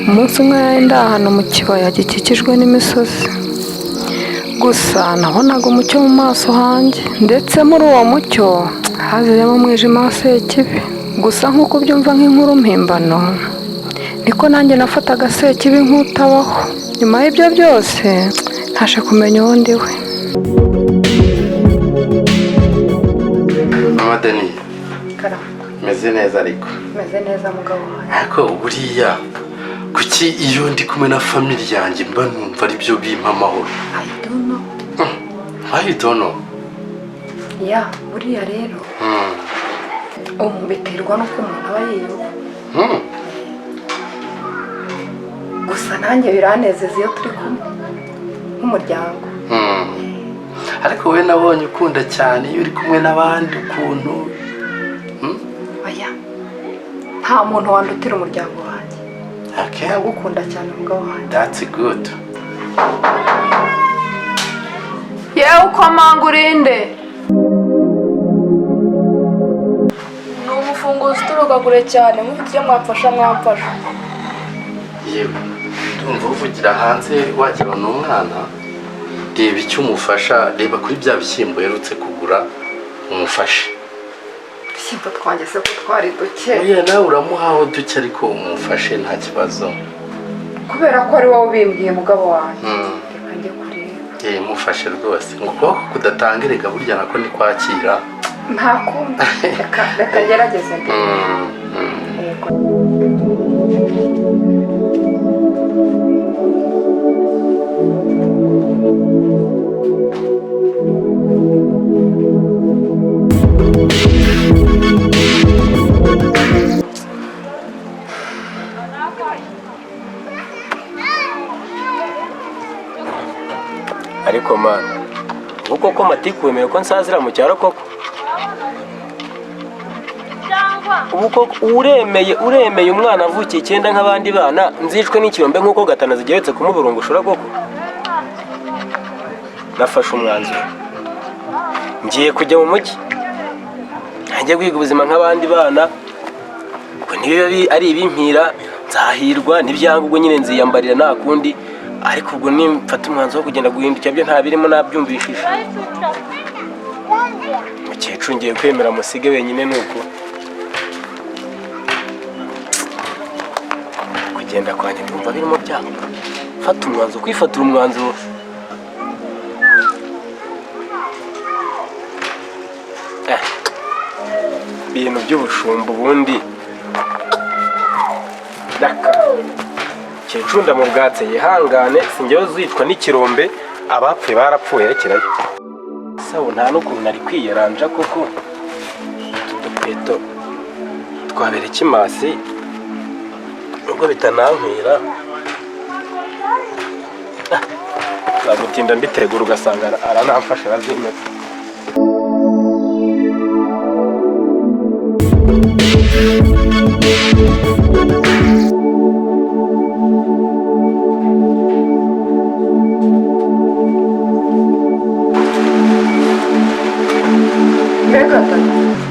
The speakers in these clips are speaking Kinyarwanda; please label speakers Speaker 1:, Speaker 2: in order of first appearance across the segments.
Speaker 1: Umunsi umwe nari ndi ahantu mu kibaya gikikijwe n'imisozi, gusa nabonaga umucyo mu maso hanjye, ndetse muri uwo mucyo hazirimo umwijima wa Sekibi. Gusa nk'uko ubyumva nk'inkuru mpimbano, niko nanjye nafataga Sekibi nk'utabaho. Nyuma y'ibyo byose ntashe kumenya uwo ndi we.
Speaker 2: Mama Dani,
Speaker 1: Karama.
Speaker 2: meze neza ariko.
Speaker 1: Meze neza mugabo wanjye.
Speaker 2: Ariko buriya kuki iyo ndi kumwe na family yanjye mba numva ari byo bimpa amahoro?
Speaker 1: I don't know.
Speaker 2: I don't know.
Speaker 1: Ya, buriya rero biterwa n'uko umuntu aba yiyumva. Gusa nanjye biranezeza iyo turi kumwe nk'umuryango.
Speaker 2: Ariko we nabonye ukunda cyane iyo uri kumwe n'abandi ukuntu.
Speaker 1: Oya, nta muntu wandutira umuryango wanjye.
Speaker 2: Okay.
Speaker 1: Ndagukunda cyane mugabo wanjye.
Speaker 2: That's good.
Speaker 1: Yewe ukomanga urinde.
Speaker 3: Ni umufunguzo uturuka kure cyane, mufite icyo mwamfasha mwamfasha.
Speaker 2: Yewe, ndumva uvugira hanze wagira n'umwana. Reba icyo umufasha, reba kuri bya bishyimbo yerutse kugura umufashe.
Speaker 1: Ibishyimbo twanjye se ko twari duke.
Speaker 2: Oya nawe uramuhaho duke ariko umufashe nta kibazo.
Speaker 1: Kubera ko ari wowe ubimbwiye mugabo wanjye. Reka njye kureba.
Speaker 2: Mufashe rwose. Ngo ukuboko kudatangirika burya nako ni kwakira.
Speaker 1: Nta kundi. Reka ngerageze ndi. Yego.
Speaker 4: Ariko mana, uko ko matiku wemeye ko nsazira mu cyaro koko? Uko uremeye umwana avukiye 9 nk'abandi bana nzicwe n'ikirombe nk'uko gatana zigeretse kumuburungushura koko? Nafashe umwanzuro, ngiye kujya mu mujyi, njye kwiga ubuzima nk'abandi bana. Ubwo niyo ari ibimpira nzahirwa, n'ibyanga ubwo nyine nziyambarira nta kundi. Ariko ubwo nimfata umwanzuro wo kugenda guhindukira byo nta birimo nabyumvishije. Mukecuru ngiye kwemera musige wenyine nuko kugenda kwanjye ndumva birimo byanga. Fata umwanzuro, kwifatira umwanzuro. Ibintu by'ubushumba ubundi daka Mukecuru ndamubwatse yihangane, sinjyewe uzicwa n'ikirombe, abapfuye barapfuye rekerayo. Sawa nta n'ukuntu nari kwiyaranja koko. Udukweto twabera ikimasi nubwo bitanankwira. Zagutinda mbitegura ugasanga aranamfasha arazimetse.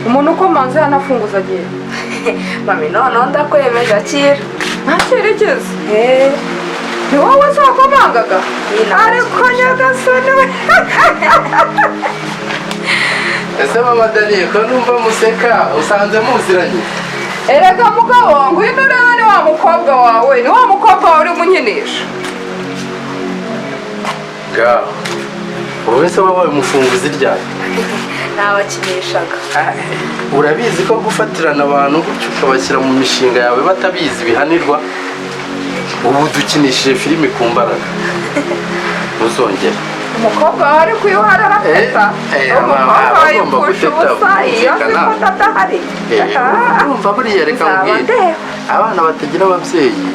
Speaker 1: Umuntu ukomanze yanafunguza agiye.
Speaker 3: Mami noneho ndakwemeje akira.
Speaker 1: Nta cyerekezo. Ni wowe zakomangaga? Ariko nyagasani we.
Speaker 2: Ese Mama Dani, ko numva museka usanze muziranye?
Speaker 1: Erega mugabo wangu ino rero ni wa mukobwa wawe, ni wa mukobwa wawe uri munyinisha.
Speaker 2: Ga, wowe se wabaye umufunguzi ryari?
Speaker 3: Nabakinishaga.
Speaker 2: Urabizi ko gufatirana abantu gutyo ukabashyira mu mishinga yawe batabizi bihanirwa? Ubu dukinishije filime ku mbaraga. Uzongera.
Speaker 1: Umukobwa wawe ari kuyuharara peta. Umukobwa wawe yipfusha ubusa iyo zifata adahari.
Speaker 2: Urumva buriya reka mbwira. Abana batagira ababyeyi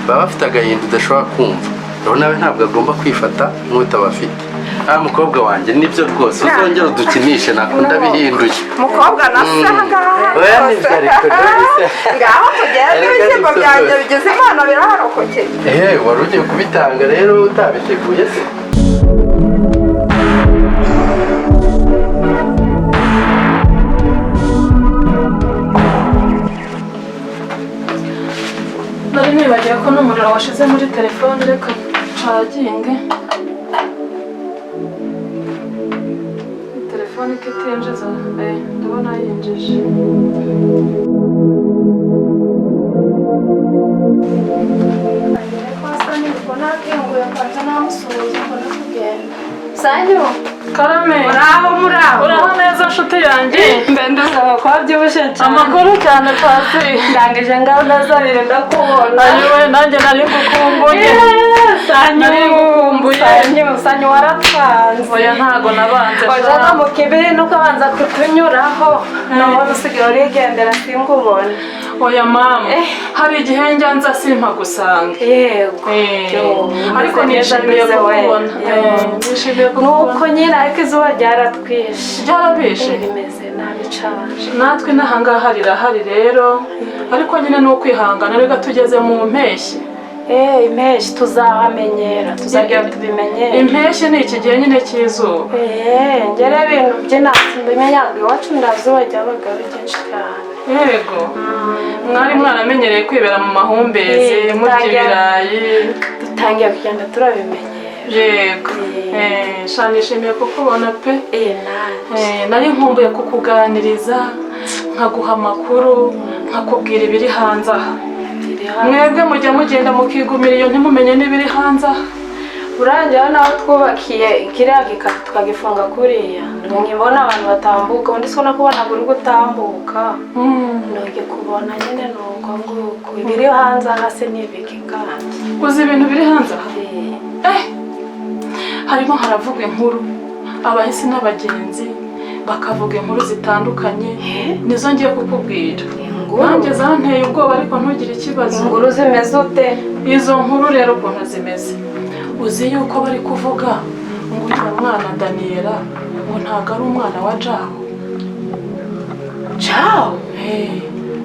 Speaker 2: baba bafite agahinda udashobora kumva. Rero nawe ntabwo agomba kwifata nk'utabafite. Mukobwa wanjye nibyo rwose uzongera udukinishe nakunda bihinduye.
Speaker 1: Mukobwa nasanga.
Speaker 2: Oya nibyo ariko nibise.
Speaker 1: Ngaho tugende ibishyimbo byanjye bigize Imana biraharokokeye.
Speaker 2: Wari ugiye kubitanga rero utabiteguye se?
Speaker 5: nari nibagiwe ko n'umuriro washize muri telefone, reka ncaginge telefone ko itinjiza. Ndabona yinjije.
Speaker 3: Sanyu,
Speaker 5: Karame, uraho neza nshuti yanjye?
Speaker 3: mbe ndasaba ko wabyibushye cyane.
Speaker 5: Amakuru cyane Pasi.
Speaker 3: Ndangije ngaho ndazabire ndakubona.
Speaker 5: Ayiwe nanjye nari ngukumbuye.
Speaker 3: Sanyu warapfanze.
Speaker 5: Oya ntago nabanze.
Speaker 3: Wajaga mu kibiri nuko abanza kutunyuraho. Nabona usigaye urigendera singubone.
Speaker 5: Oya mama, hari igihe njya nza simpa gusanga.
Speaker 3: Yego.
Speaker 5: Ariko nishimiye kukubona. Nishimiye kukubona.
Speaker 3: Nuko nyine ariko izuba ryaratwishe.
Speaker 5: Ryarabishe.
Speaker 3: Rimeze nabi cyane.
Speaker 5: Natwe n'ahangaha rirahari rero, ariko nyine ni ukwihangana, reka tugeze mu mpeshyi.
Speaker 3: Impeshyi tuzahamenyera, tuzagira tubimenyere.
Speaker 5: Impeshyi ni iki gihe nyine cy'izuba.
Speaker 3: Ngere ibintu by'inasi mbimenyaga iwacu ndazuba ryabaga ryinshi cyane.
Speaker 5: Yego. Mwari mwaramenyereye kwibera mu mahumbezi, murya ibirayi.
Speaker 3: Dutangiye kugenda turabimenyera.
Speaker 5: Yego. Nishimiye kukubona pe.
Speaker 3: Nanjye.
Speaker 5: Nari nkumbuye kukuganiriza, nkaguha amakuru, nkakubwira ibiri hanze aha. Mwebwe mujya mugenda mukigumira iyo ntimumenye n'ibiri hanze aha.
Speaker 3: Urangira naho twubakiye kiriya gikata tukagifunga kuriya. Nkibona abantu batambuka, undi siko nakubona uri gutambuka. Ndoge kubona nyine nuko nguko. Ibiri hanze aha se n'ibiki kandi.
Speaker 5: Uzi ibintu biri hanze aha? Harimo haravuga inkuru, abahisi n'abagenzi bakavuga inkuru zitandukanye, nizo ngiye kukubwira. Nanjye zanteye ubwoba ariko ntugire ikibazo.
Speaker 3: Inkuru zimeze ute?
Speaker 5: Izo nkuru rero ukuntu zimeze, uzi yuko bari kuvuga ngo uyu mwana Daniela ngo ntago ari umwana wa Jaho.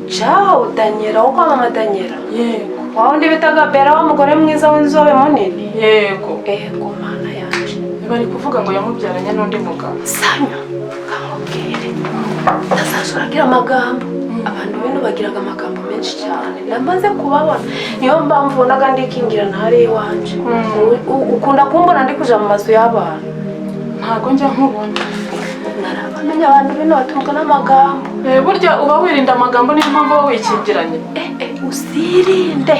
Speaker 3: Jaho Daniela, wo kwa mama Daniela?
Speaker 5: Yego.
Speaker 3: Wa undi bitaga Bera, wa mugore mwiza w'inzobe munini?
Speaker 5: Yego.
Speaker 3: Mana yanje.
Speaker 5: Bari kuvuga ngo yamubyaranye n'undi mugabo.
Speaker 3: Sanyu, kamubwire. Ndazashuragira amagambo. Abantu bino bagiraga amagambo menshi cyane. Namaze kubabona. Niyo mpamvu naga ndikingira ntari iwanje. Ukunda kumbona ndi kuja mu mazu y'abantu.
Speaker 5: Ntago njya nkubona.
Speaker 3: Narabamenya abantu bino batumwa n'amagambo.
Speaker 5: Burya uba wirinda amagambo niyo mpamvu wowe wikingiranye.
Speaker 3: Usirinde.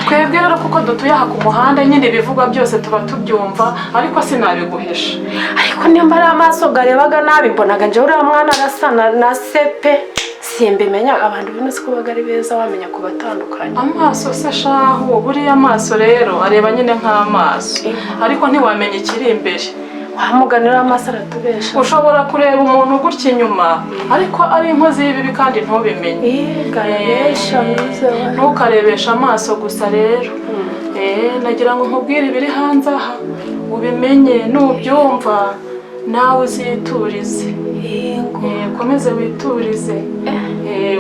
Speaker 5: Twebwe rero kuko dutuye aha ku muhanda nyine ibivugwa byose tuba tubyumva, ariko sinabiguhisha.
Speaker 3: Ariko niyo mbara amaso garebaga nabi mbonaga nje uriya mwana arasa na sepe. Simbimenya abantu bino siko bagari beza wamenya kubatandukanya.
Speaker 5: Amaso se shaho, buriya amaso rero areba nyine nk'amaso, ariko ntiwamenya ikiri imbere.
Speaker 3: Wamuganira amaso aratubesha.
Speaker 5: Ushobora kureba umuntu gutya inyuma, ariko ari inkozi y'ibibi kandi ntubimenye. Ntukarebesha amaso gusa rero. Nagira ngo nkubwire ibiri hanze aha, ubimenye, nubyumva nawe uziturize. Ukomeze witurize.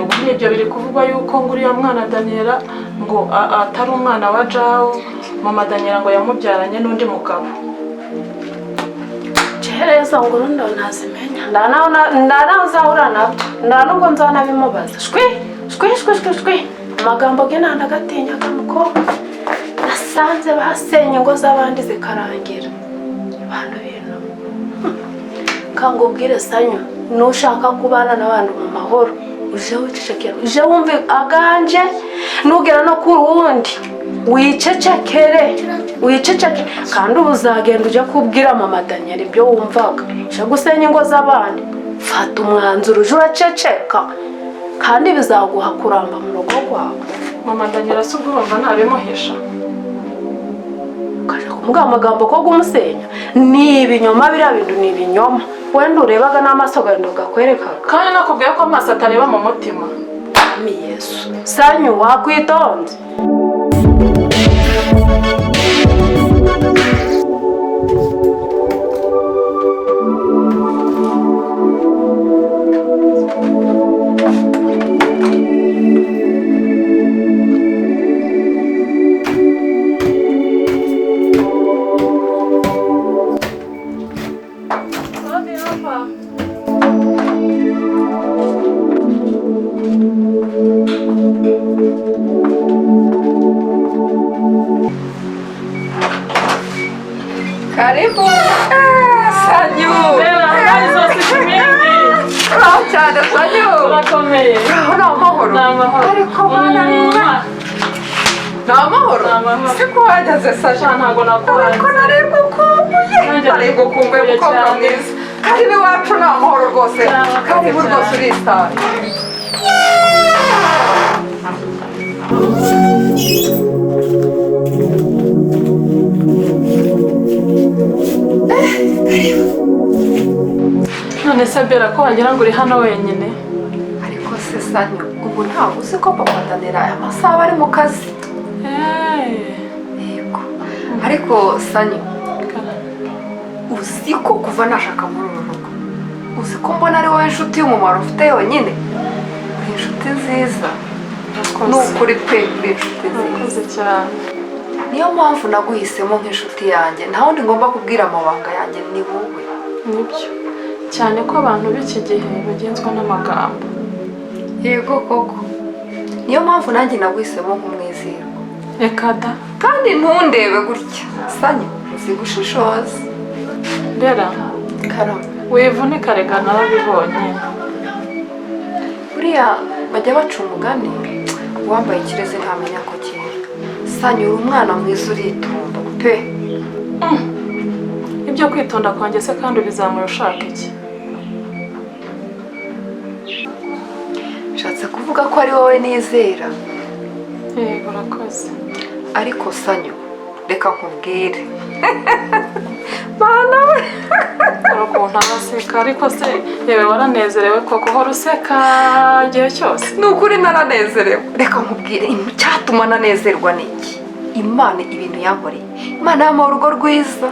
Speaker 5: Ubu nibyo biri kuvugwa yuko ngo uriya mwana Daniela ngo atari umwana wa Jaho, mama Daniela ngo yamubyaranye n'undi mugabo.
Speaker 3: Reza ngo rundo ntazimenya. Ndanaho uzahura nabyo. Ndanubwo nzanabimubaza. Shwi. Amagambo ge nandagatinyaga mukobwa. Nasanze basenye ngo z'abandi zikarangira. Abantu bintu. Kangubwire Sanyu, nushaka kubana n'abantu mu mahoro, uje wicecekera. Uje wumve aganje, nugera no ku wundi. Wicecekere kandi ubuzagenda uje kubwira mama Daniela ibyo wumvaga. Uje gusenya ingo z'abandi. Fata umwanzuro uje uraceceka kandi bizaguha kuramba mu rugo rwawe.
Speaker 5: Mama Daniela se ubwo urumva ntabimuhisha?
Speaker 3: Kaje kumubwira amagambo ko gumusenya ni ibinyoma, biriya bintu ni ibinyoma. Wenda urebaga n'amaso gahunda gakwerekaga.
Speaker 5: Kandi nakubwiye ko amaso atareba mu mutima.
Speaker 3: Ami Yesu. Sanyu wakwitonze.
Speaker 1: Karibu. Sanyu.
Speaker 5: Bella, hari zose zimingi.
Speaker 1: Uraho cyane Sanyu.
Speaker 5: Urakomeye.
Speaker 1: Uraho ni amahoro.
Speaker 5: Ni amahoro.
Speaker 1: Ariko bana ni amahoro.
Speaker 5: Ni amahoro.
Speaker 1: Siko wageze Sanyu.
Speaker 5: Ntabwo nakubaye.
Speaker 1: Ariko nari gukumbuye. Nari gukumbuye mukobwa mwiza. Karibu iwacu ni amahoro rwose. Karibu rwose urisanga.
Speaker 5: None se Bella ko wagira ngo uri hano wenyine?
Speaker 1: Ariko se Sanyu, ubu ntabwo uzi ko papa Danira aya masaha ari mu kazi. Yego. Ariko Sanyu, uzi ko kuva nashaka muri uru rugo, uzi ko mbona ari wowe inshuti y'umumaro ufite yonyine? Uri inshuti nziza. Ni ukuri pe, uri inshuti nziza.
Speaker 5: Urakoze cyane.
Speaker 1: Niyo mpamvu naguhisemo nk'inshuti yanjye, nta wundi ngomba kubwira amabanga yanjye, ni wowe.
Speaker 5: Nibyo. Cyane ko abantu b'iki gihe bagenzwa n'amagambo.
Speaker 1: Yego koko. Niyo mpamvu nanjye naguhisemo nk'umwizerwa.
Speaker 5: Reka da.
Speaker 1: Kandi ntundebe gutya. Sanyu, uzi gushishoza.
Speaker 5: Bella,
Speaker 1: Karama.
Speaker 5: wivunika rega narabibonye.
Speaker 1: Buriya bajya baca umugani, uwambaye ikirezi ntamenya ko kera. Sanyu, uri umwana mwiza uritonda pe.
Speaker 5: Ibyo kwitonda kwanjye se kandi bizamura ushaka iki?
Speaker 1: Nshatse kuvuga ko ari wowe nizera.
Speaker 5: Yego urakoze.
Speaker 1: Ariko Sanyu, reka nkubwire. Bana we.
Speaker 5: Urukuntu araseka ariko se yewe waranezerewe koko uhora useka igihe cyose?
Speaker 1: Ni ukuri naranezerewe. Reka nkubwire, icyatuma nanezerwa ni iki? Imana ibintu yankoreye. Imana yamuha urugo rwiza.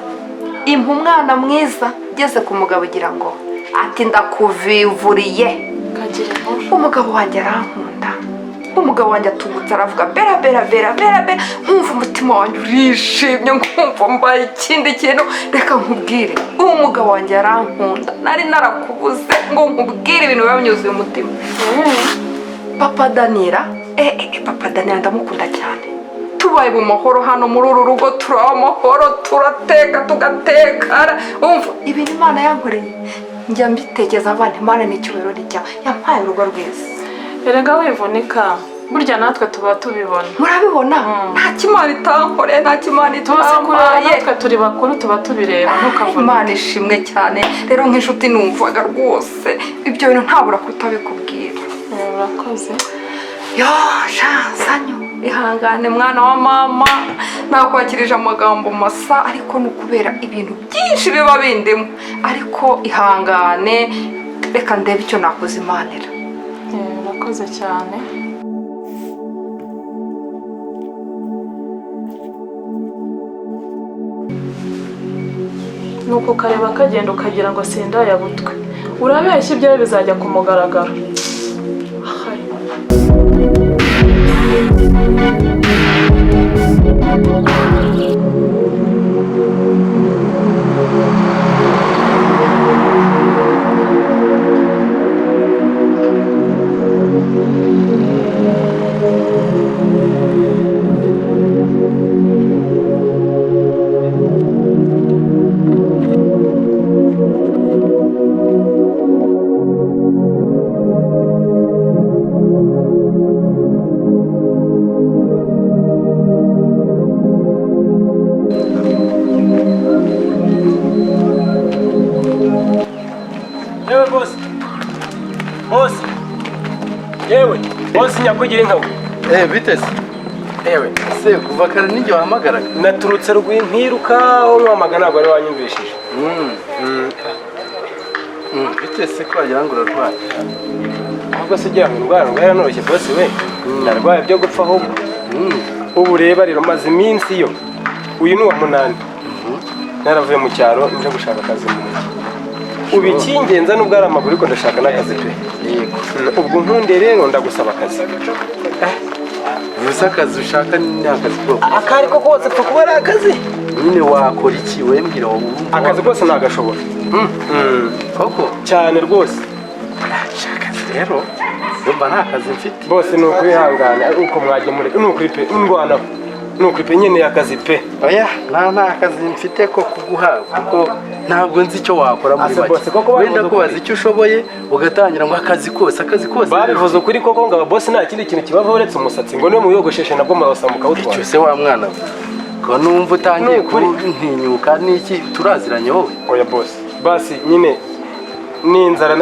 Speaker 1: Impa umwana mwiza, ugeze ku mugabo ugira ngo ati ndakuvivuriye.
Speaker 5: Kagira inkuru.
Speaker 1: Umugabo wanjye arankunda. Umugabo wanjye atungutse aravuga bera bera bera bera bera. Nkumva umutima wanjye urishimye, nkumva mbaye ikindi kintu. Reka nkubwire, umugabo wanjye arankunda. Nari narakubuze ngo nkubwire ibintu biba binyuzuye umutima. Papa Danira, Papa Danira ndamukunda cyane. Tubaye mu mahoro hano muri uru rugo, turaba amahoro, turateka tugatekara. Umva ibintu Imana yankoreye, njya mbitekereza abana, Imana ni icyubahiro cyawe, yampaye urugo rwiza.
Speaker 5: Erega wivunika, burya natwe tuba tubibona.
Speaker 1: Murabibona? Nta kimana itankoreye, nta kimana itampaye.
Speaker 5: Natwe turi bakuru tuba tubireba, ntukavune.
Speaker 1: Imana ishimwe cyane. Rero nk'inshuti numvaga rwose ibyo bintu ntabura kutabikubwira.
Speaker 5: Urakoze.
Speaker 1: Yo Sanyu, ihangane mwana wa mama, nakwakirije amagambo masa, ariko nukubera ibintu byinshi biba bindimo. Ariko ihangane, reka ndebe icyo nakuzimanira.
Speaker 5: Urakoze cyane. Nuko ukareba kagenda ukagira ngo sindayabutwe. Urabeshya ibyawe bizajya ku mugaragaro.
Speaker 4: Bosi nyakugira inka.
Speaker 2: Bite se?
Speaker 4: Ewe,
Speaker 2: se kuva kare nijye wahamagaraga.
Speaker 4: Naturutse rw'intiruka aho mwamaga ntabwo ari wanyumvishije.
Speaker 2: Bite se ko wagira ngo urarwaye?
Speaker 4: Ahubwo se gira ngo indwara noroshye bosi we. Ndarwaye byo gupfa ahubwo. Ubu reba rero maze iminsi yo. Uyu ni wa munani. Naravuye mu cyaro nje gushaka akazi mu mujyi. Ubu ikingenza nubwo ari amaguru ariko ndashaka n'akazi pe. Ubwo nkunde rero ndagusaba akazi.
Speaker 2: Ubusa akazi ushaka ni akazi bwo.
Speaker 4: Akari ko kose pfa kuba ari akazi.
Speaker 2: Nyine wakora iki wembwira wowe?
Speaker 4: Akazi kose nagashobora.
Speaker 2: Koko
Speaker 4: cyane rwose.
Speaker 2: Shaka rero. Ndumva nta kazi mfite.
Speaker 4: Bose ni ukwihangana uko mwagemure ni ukuri pe ndwana. nuko ipe nyine akazi pe.
Speaker 2: Oya nta kazi mfite ko kuguha kuko ntabwo nzi icyo wakora muri make. Wenda kubaza icyo ushoboye ugatangira ngo akazi kose
Speaker 4: babivuze ukuri koko ngo ababosi nta kindi kintu kibaho uretse umusatsi ngo niyo muyogosheshe nabwo mwabasamuka utwara.
Speaker 2: Icyo se wa mwana ko numva utangiye kuntinyuka n'iki turaziranye wowe.
Speaker 4: Oya boss basi nyine n'inzara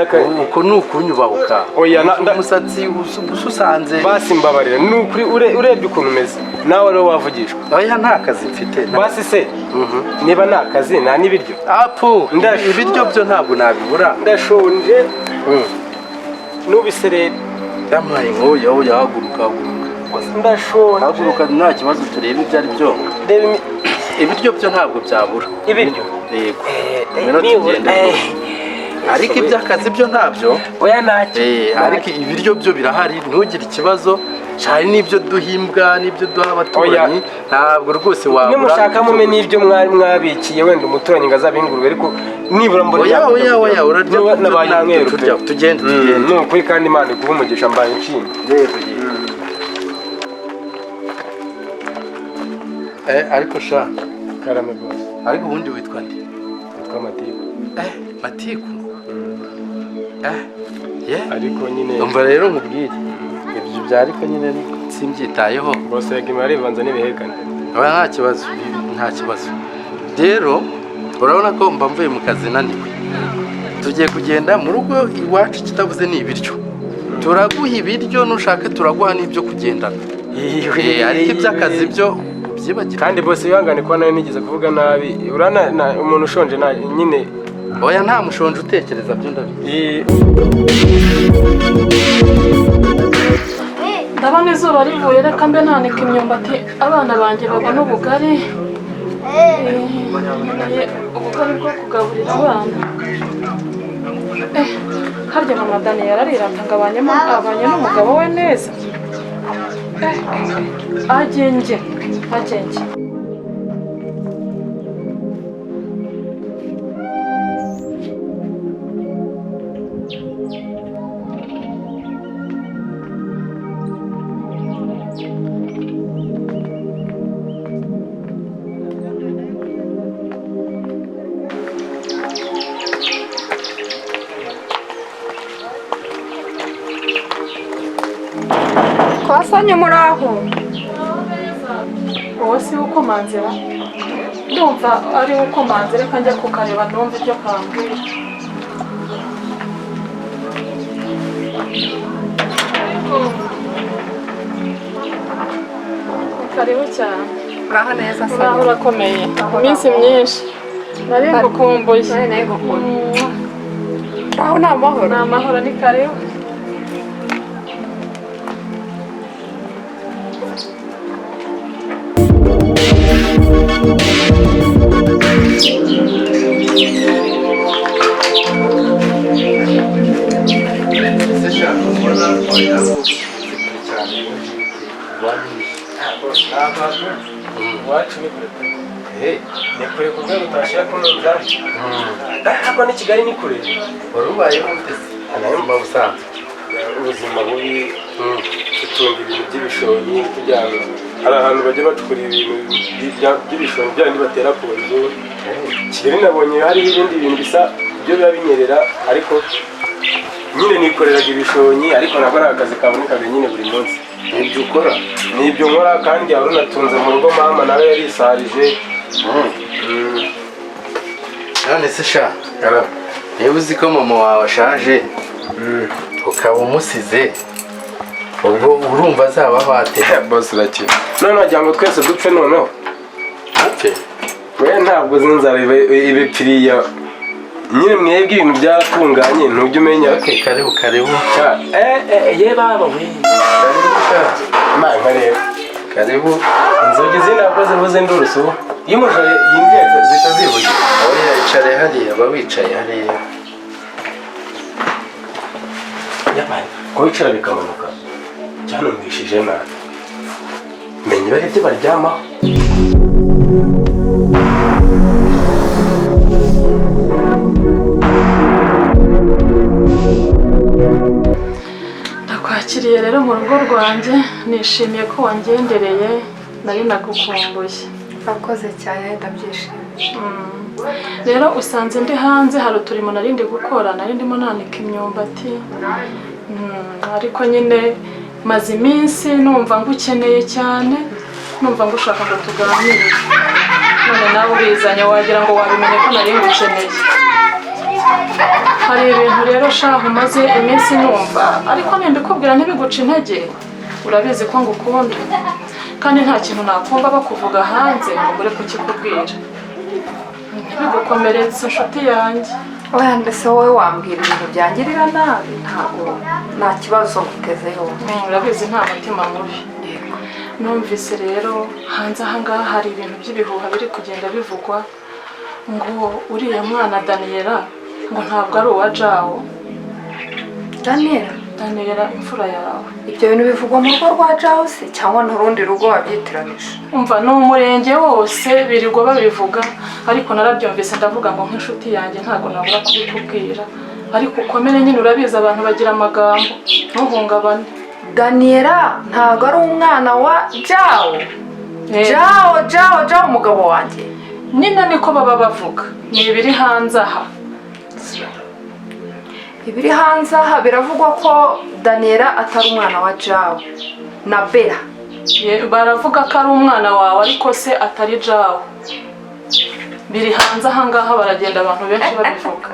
Speaker 2: uko nukunyubahuka.
Speaker 4: Oya
Speaker 2: umusatsi ususanze
Speaker 4: basi mbabarira n'ukuri urebye ukuntu umeze nawe rero wavugishwa.
Speaker 2: Oya nta kazi mfite
Speaker 4: basi se niba nta kazi nta n'ibiryo
Speaker 2: apu ibiryo byo ntabwo nabibura
Speaker 4: ndashonje nubiserere
Speaker 2: yamaye ngoya yahaguruka
Speaker 4: ndashonje
Speaker 2: haguruka nta kibazo turebe ibyo ari byo ibiryo byo ntabwo byabura
Speaker 4: ibiryo
Speaker 2: yego ariko iby'akazi byo ntabyo
Speaker 4: oya ntacyo
Speaker 2: ariko ibiryo byo birahari ntugire ikibazo cyane n'ibyo duhimbwa n'ibyo duha abaturanyi ntabwo rwose wabura
Speaker 4: nimushaka mume n'ibyo mwari mwabikiye wenda umuturanyi ngo azabe ingurube ariko nibura mbona
Speaker 2: oya urarya
Speaker 4: nabaye umweru
Speaker 2: tugende
Speaker 4: ni ukuri kandi Imana iguha umugisha mbaye nshimye
Speaker 2: ariko sha
Speaker 4: karame bose
Speaker 2: ariko ubundi witwa nde?
Speaker 4: witwa Matiku.
Speaker 2: Matiku
Speaker 4: ariko nyine
Speaker 2: umva rero nkubwire ibyo bya ariko nyine simbyitayeho
Speaker 4: bose yagima arivanze n'ibihekane.
Speaker 2: nta kibazo rero urabona ko mba mvuye mu kazi naniwe tugiye kugenda mu rugo iwacu kitabuze ni ibiryo turaguha ibiryo nushaka turaguha n'ibyo kugendana ariko iby'akazi byo byibagirwa
Speaker 4: kandi bose wihangane kuba nawe nigeze kuvuga nabi urana umuntu ushonje nyine
Speaker 2: oya nta mushonje utekereza byo ndabizi.
Speaker 5: ndabona izuba rivuye reka mbe nanika imyumbati abana banjye babona ubugari ubugari bwo kugaburira abana. Harya mama Dani yarariraga ngo abanye n'umugabo we neza. Agenge
Speaker 1: twasanye muri aho
Speaker 5: wowe si uko manzira ndumva ari uko manzira reka njya kukareba numva ibyo kambwira. Karibu cyane.
Speaker 1: uraho neza se
Speaker 5: uraho urakomeye iminsi myinshi nari ngukumbuye.
Speaker 1: uraho ni amahoro?
Speaker 5: Ni amahoro ni karibu.
Speaker 4: iwacu ni kure ni kure ku rwego utashyira ku munzani ariko n'i Kigali ni kure.
Speaker 2: wari ubayeho utese nayo mba busanzwe
Speaker 4: ubuzima bubi gutunga ibintu by'ibishonyi kugira ngo hari ahantu bajya bacukura ibintu by'ibishonyi byandi batera ku nzu. Kigali nabonye hariho ibindi bintu bisa byo biba binyerera ariko nyine nikoreraga ibishonyi ariko ntabwo ari akazi kabonekaga nyine buri munsi.
Speaker 2: nibyo ukora?
Speaker 4: Nibyo nkora kandi hari unatunze mu rugo mama nawe yarisarije.
Speaker 2: none se sha niba uzi ko mama wawe ashaje ukaba umusize ubwo urumva azabaho ate?
Speaker 4: bose urakira none wagira ngo twese dupfe noneho
Speaker 2: apfe?
Speaker 4: we ntabwo zinzara ibipfiriya nyine mwebwe ibintu byaratunganye ntujya umenya.
Speaker 2: karibu
Speaker 4: ye baba we karibu
Speaker 2: karibu
Speaker 4: inzugi zinabwo zivuze ndurusu iyo umujura yinjiye zihita zivugira.
Speaker 2: oya icare hariya aba wicaye hariya
Speaker 4: ko wicara bikamanuka cyanumvishije nabi menya ibare byo baryamaho.
Speaker 5: Ndakwakiriye rero mu rugo rwanjye nishimiye ko wangendereye nari nagukumbuye.
Speaker 1: urakoze cyane ndabyishimiye.
Speaker 5: Rero usanze ndi hanze hari uturimo nari ndi gukora, nari ndimo nanika imyumbati. Ariko nyine maze iminsi numva ngukeneye cyane, numva ngushaka ngo tuganire. None nawe urizanye wagira ngo wabimenye ko nari ngukeneye. Hari ibintu rero shahu maze iminsi numva, ariko nimbikubwira ntibiguca intege. Urabizi ko ngukunda kandi nta kintu nakumva bakuvuga hanze ngo mbure kukikubwira. Ntibigukomeretse inshuti yanjye.
Speaker 1: Oya mbese wowe wambwira ibintu byangirira nabi ntabwo nta kibazo ngutezeho.
Speaker 5: Urabizi nta mutima mubi. Numvise rero hanze aha ngaha hari ibintu by'ibihuha biri kugenda bivugwa ngo uriya mwana Daniela ngo ntabwo ari uwa Jawo. Daniela imfura yawe.
Speaker 1: Ibyo bintu bivugwa mu rugo rwa Jawo se cyangwa n'urundi rugo wabyitiranije?
Speaker 5: Umva ni umurenge wose birirwa babivuga, ariko narabyumvise ndavuga ngo nk'inshuti yanjye ntabwo nabura kubikubwira. Ariko ukomere nyine, urabizi abantu bagira amagambo, ntuhungabane.
Speaker 1: Daniela ntabwo ari umwana wa Jawo. Jawo umugabo wanjye.
Speaker 5: Nyine niko baba bavuga. Ni ibiri hanze aha.
Speaker 1: Ibiri hanze aha biravugwa ko Daniela atari umwana wa Jawo na Bella.
Speaker 5: Baravuga ko ari umwana wawe ariko se atari Jawo. Biri hanze aha ngaha baragenda abantu benshi babivuga.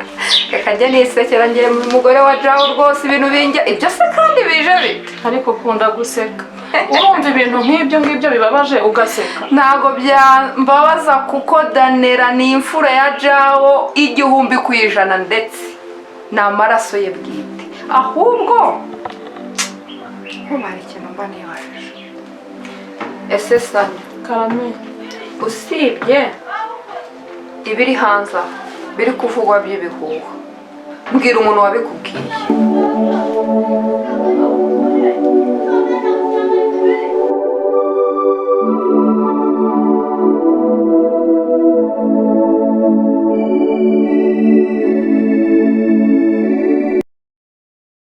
Speaker 1: Reka njye nisekera njye umugore wa Jawo rwose ibintu binjya ibyo se kandi bije bite?
Speaker 5: Ariko ukunda guseka. Urumva ibintu nk'ibyo ngibyo bibabaje ugaseka?
Speaker 1: Ntago byambabaza kuko Daniela ni imfura ya Jawo 100% ndetse ni amaraso ye bwite. Ahubwo nkumara ikintu mba nibaje. Ese Sanya
Speaker 5: Karame,
Speaker 1: usibye ibiri hanze biri kuvugwa by'ibihuha, mbwira umuntu wabikubwiye.